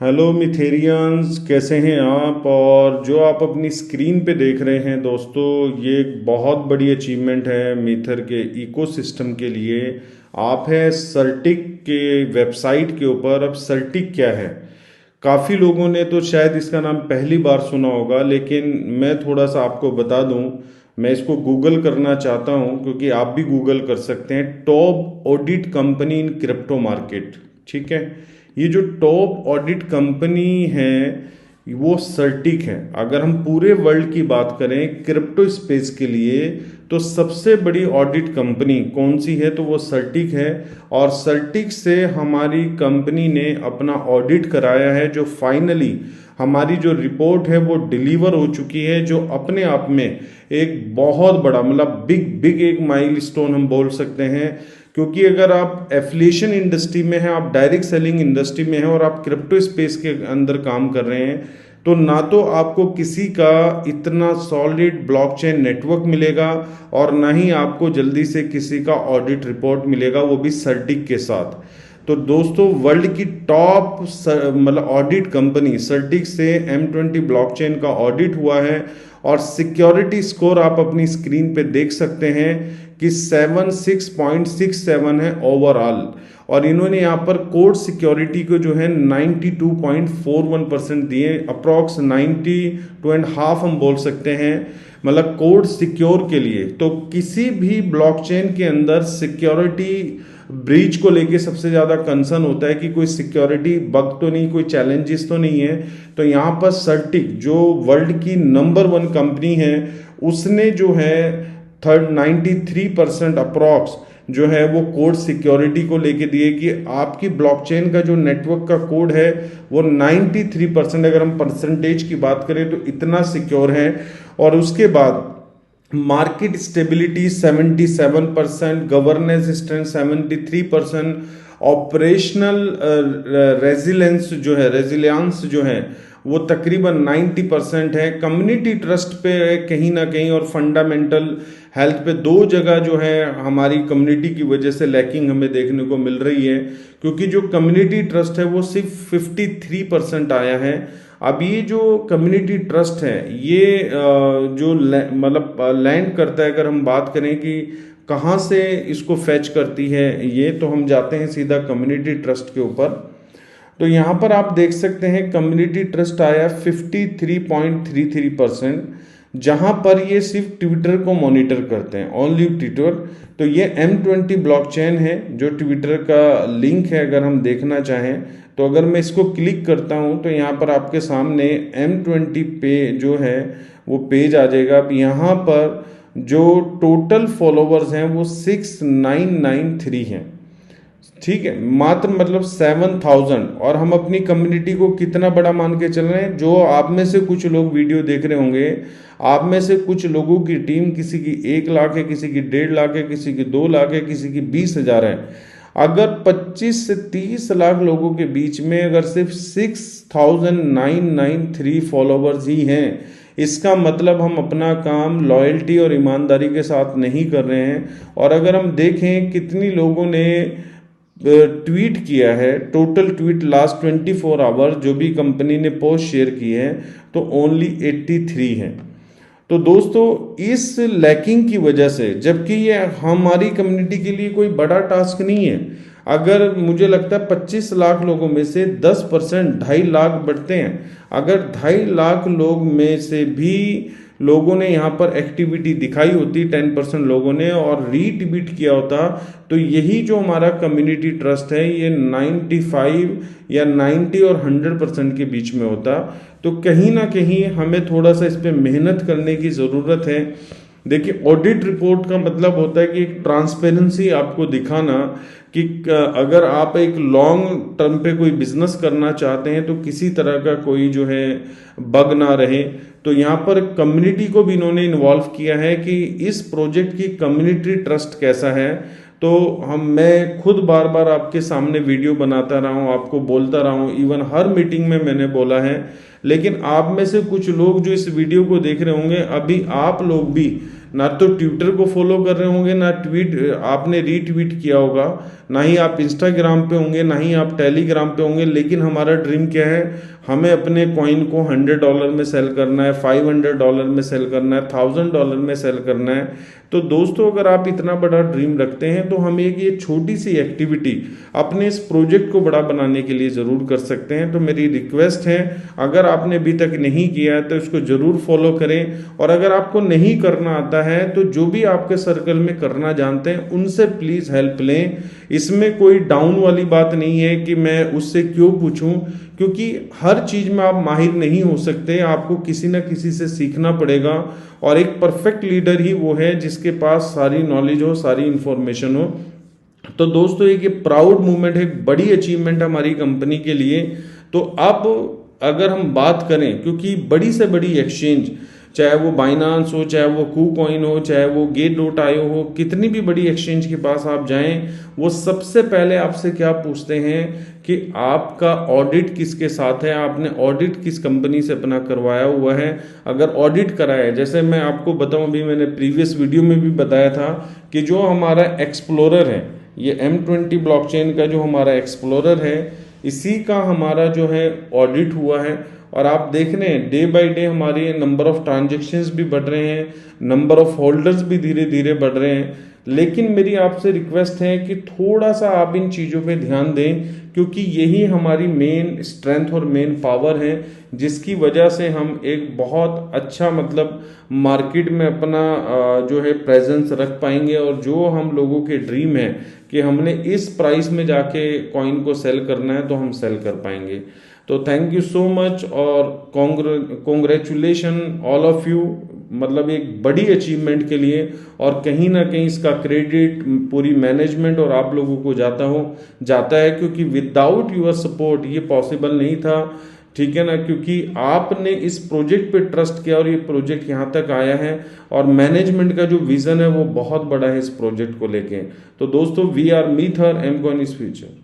Hello मिथेरियंस, कैसे हैं आप। और जो आप अपनी स्क्रीन पे देख रहे हैं दोस्तों, ये एक बहुत बड़ी अचीवमेंट है मीथर के इकोसिस्टम के लिए। आप है सर्टिक के वेबसाइट के ऊपर। अब सर्टिक क्या है, काफ़ी लोगों ने तो शायद इसका नाम पहली बार सुना होगा, लेकिन मैं थोड़ा सा आपको बता दूं। मैं इसको गूगल करना चाहता हूं क्योंकि आप भी गूगल कर सकते हैं। Top audit company in crypto market, ठीक है। ये जो टॉप ऑडिट कंपनी है वो सर्टिक है। अगर हम पूरे वर्ल्ड की बात करें क्रिप्टो स्पेस के लिए, तो सबसे बड़ी ऑडिट कंपनी कौन सी है, तो वो सर्टिक है। और सर्टिक से हमारी कंपनी ने अपना ऑडिट कराया है, जो फाइनली हमारी जो रिपोर्ट है वो डिलीवर हो चुकी है, जो अपने आप में एक बहुत बड़ा मतलब बिग बिग एक माइलस्टोन हम बोल सकते हैं। क्योंकि अगर आप एफिलिएशन इंडस्ट्री में हैं, आप डायरेक्ट सेलिंग इंडस्ट्री में हैं और आप क्रिप्टो स्पेस के अंदर काम कर रहे हैं, तो ना तो आपको किसी का इतना सॉलिड ब्लॉकचेन नेटवर्क मिलेगा और ना ही आपको जल्दी से किसी का ऑडिट रिपोर्ट मिलेगा, वो भी सर्टिक के साथ। तो दोस्तों, वर्ल्ड की टॉप मतलब ऑडिट कंपनी सर्टिक से M20 ब्लॉकचेन का ऑडिट हुआ है। और सिक्योरिटी स्कोर आप अपनी स्क्रीन पे देख सकते हैं कि 76.67 है ओवरऑल। और इन्होंने यहाँ पर कोड सिक्योरिटी को जो है 92.41% दिए, अप्रॉक्स 92.5 हम बोल सकते हैं, मतलब कोड सिक्योर के लिए। तो किसी भी ब्लॉकचेन के अंदर सिक्योरिटी ब्रीच को लेके सबसे ज़्यादा कंसर्न होता है कि कोई सिक्योरिटी बग तो नहीं, कोई चैलेंजेस तो नहीं है। तो यहाँ पर सर्टिक जो वर्ल्ड की नंबर 1 कंपनी है, उसने जो है 93% अप्रॉक्स जो है वो कोड सिक्योरिटी को लेके दिए कि आपकी ब्लॉकचेन का जो नेटवर्क का कोड है वो 93%, अगर हम परसेंटेज की बात करें तो इतना सिक्योर है। और उसके बाद market stability 77%, governance strength 73%, operational resilience जो है वो तकरीबन 90% है। कम्युनिटी ट्रस्ट पे कहीं ना कहीं और फंडामेंटल हेल्थ पे दो जगह जो है हमारी कम्युनिटी की वजह से लैकिंग हमें देखने को मिल रही है, क्योंकि जो कम्युनिटी ट्रस्ट है वो सिर्फ 53% आया है। अब ये जो कम्युनिटी ट्रस्ट है ये जो मतलब लैंड करता है, अगर हम बात करें कि कहाँ से इसको फैच करती है ये, तो हम जाते हैं सीधा कम्युनिटी ट्रस्ट के ऊपर। तो यहाँ पर आप देख सकते हैं कम्युनिटी ट्रस्ट आया 53.33%, जहाँ पर ये सिर्फ ट्विटर को मॉनिटर करते हैं, ओनली ट्विटर। तो ये M20 ब्लॉकचेन है जो ट्विटर का लिंक है, अगर हम देखना चाहें तो अगर मैं इसको क्लिक करता हूँ तो यहाँ पर आपके सामने M20 पे जो है वो पेज आ जाएगा। अब यहाँ पर जो टोटल फॉलोवर्स हैं वो 6993 हैं, ठीक है, मात्र मतलब 7000। और हम अपनी कम्युनिटी को कितना बड़ा मान के चल रहे हैं, जो आप में से कुछ लोग वीडियो देख रहे होंगे, आप में से कुछ लोगों की टीम किसी की 1 लाख है, किसी की 1.5 लाख है, किसी की 2 लाख है, किसी की 20,000 है। अगर 25 से 30 लाख लोगों के बीच में अगर सिर्फ 6993 फॉलोवर्स ही हैं, इसका मतलब हम अपना काम लॉयल्टी और ईमानदारी के साथ नहीं कर रहे हैं। और अगर हम देखें कितनी लोगों ने ट्वीट किया है, टोटल ट्वीट लास्ट 24 आवर जो भी कंपनी ने पोस्ट शेयर की है, तो ओनली 83 है। तो दोस्तों, इस लैकिंग की वजह से, जबकि ये हमारी कम्युनिटी के लिए कोई बड़ा टास्क नहीं है, अगर मुझे लगता है 25 लाख लोगों में से 10% 2.5 लाख बढ़ते हैं, अगर 2.5 लाख लोग में से भी लोगों ने यहाँ पर एक्टिविटी दिखाई होती 10% लोगों ने और रीट्वीट किया होता, तो यही जो हमारा कम्युनिटी ट्रस्ट है ये 95 या 90 और 100% के बीच में होता। तो कहीं ना कहीं हमें थोड़ा सा इस पर मेहनत करने की ज़रूरत है। देखिए, ऑडिट रिपोर्ट का मतलब होता है कि एक ट्रांसपेरेंसी आपको दिखाना कि अगर आप एक लॉन्ग टर्म पे कोई बिजनेस करना चाहते हैं तो किसी तरह का कोई जो है बग ना रहे। तो यहाँ पर कम्युनिटी को भी इन्होंने इन्वॉल्व किया है कि इस प्रोजेक्ट की कम्युनिटी ट्रस्ट कैसा है। तो मैं खुद बार बार आपके सामने वीडियो बनाता रहा हूँ, आपको बोलता रहा हूँ, इवन हर मीटिंग में मैंने बोला है। लेकिन आप में से कुछ लोग जो इस वीडियो को देख रहे होंगे, अभी आप लोग भी ना तो ट्विटर को फॉलो कर रहे होंगे, ना ट्वीट आपने रीट्वीट किया होगा। ना ही आप इंस्टाग्राम पे होंगे, ना ही आप टेलीग्राम पे होंगे, लेकिन हमारा ड्रीम क्या है, हमें अपने कॉइन को $100 में सेल करना है, $500 में सेल करना है, $1000 में सेल करना है। तो दोस्तों अगर आप इतना बड़ा ड्रीम रखते हैं तो हम एक ये छोटी सी एक्टिविटी अपने इस प्रोजेक्ट को बड़ा बनाने के लिए ज़रूर कर सकते हैं। तो मेरी रिक्वेस्ट है, अगर आपने अभी तक नहीं किया है तो इसको ज़रूर फॉलो करें, और अगर आपको नहीं करना आता है तो जो भी आपके सर्कल में करना जानते हैं उनसे प्लीज़ हेल्प लें। इसमें कोई डाउन वाली बात नहीं है कि मैं उससे क्यों पूछूं, क्योंकि हर चीज़ में आप माहिर नहीं हो सकते, आपको किसी ना किसी से सीखना पड़ेगा। और एक परफेक्ट लीडर ही वो है जिसके पास सारी नॉलेज हो, सारी इंफॉर्मेशन हो। तो दोस्तों एक ये प्राउड मूवमेंट है, एक बड़ी अचीवमेंट है हमारी कंपनी के लिए। तो अब अगर हम बात करें, क्योंकि बड़ी से बड़ी एक्सचेंज, चाहे वो बाइनांस हो, चाहे वो कूकॉइन हो, चाहे वो Gate.io हो, कितनी भी बड़ी एक्सचेंज के पास आप जाएं, वो सबसे पहले आपसे क्या पूछते हैं कि आपका ऑडिट किसके साथ है, आपने ऑडिट किस कंपनी से अपना करवाया हुआ है। अगर ऑडिट कराया है, जैसे मैं आपको बताऊं, अभी मैंने प्रीवियस वीडियो में भी बताया था कि जो हमारा एक्सप्लोरर है, ये M20 ब्लॉकचेन का जो हमारा एक्सप्लोरर है, इसी का हमारा जो है ऑडिट हुआ है। और आप देख रहे हैं डे बाय डे हमारे नंबर ऑफ ट्रांजेक्शन्स भी बढ़ रहे हैं, नंबर ऑफ होल्डर्स भी धीरे धीरे बढ़ रहे हैं। लेकिन मेरी आपसे रिक्वेस्ट है कि थोड़ा सा आप इन चीज़ों पे ध्यान दें, क्योंकि यही हमारी मेन स्ट्रेंथ और मेन पावर है, जिसकी वजह से हम एक बहुत अच्छा मतलब मार्केट में अपना जो है प्रेजेंस रख पाएंगे। और जो हम लोगों के ड्रीम है कि हमने इस प्राइस में जाके कॉइन को सेल करना है, तो हम सेल कर पाएंगे। तो थैंक यू सो मच और कॉन्ग्रेचुलेशन ऑल ऑफ यू, मतलब एक बड़ी अचीवमेंट के लिए। और कहीं ना कहीं इसका क्रेडिट पूरी मैनेजमेंट और आप लोगों को जाता है, क्योंकि विदाउट यूर सपोर्ट ये पॉसिबल नहीं था, ठीक है ना। क्योंकि आपने इस प्रोजेक्ट पे ट्रस्ट किया और ये प्रोजेक्ट यहाँ तक आया है, और मैनेजमेंट का जो विजन है वो बहुत बड़ा है इस प्रोजेक्ट को लेके। तो दोस्तों वी आर मीथर, एम कॉइन इज फ्यूचर।